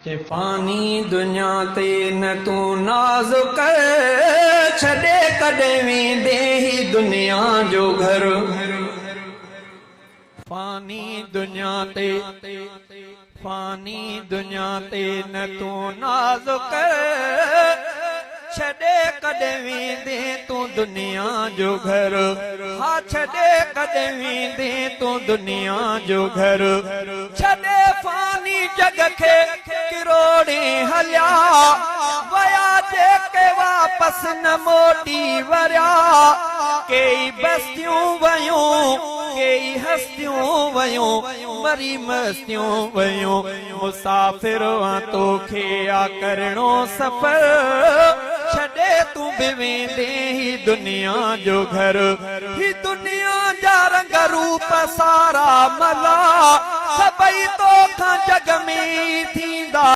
फानी दुनिया ते न तू नाज़ कर छॾे कॾहिं वेंदे ही दुनिया जो घर फानी दुनिया ते न तू नाज़ कर छॾे कॾहिं वेंदे तू दुनिया जो घर हा छॾे कॾहिं वेंदे तू दुनिया जो घर छॾे फानी जग खे किरोड़े हलिया वया जेके वापस न मोटी वरिया कई बस्तियों वयूं कई हस्तियों वयूं मरी मस्तियों वयूं मुसाफ़िर तोखे आ करणो सफ़र छॾे तू बि वेंदे ही दुनिया जो घर ही दुनिया जा रंग रूप सारा मला सभई तोखां जग में थींदा।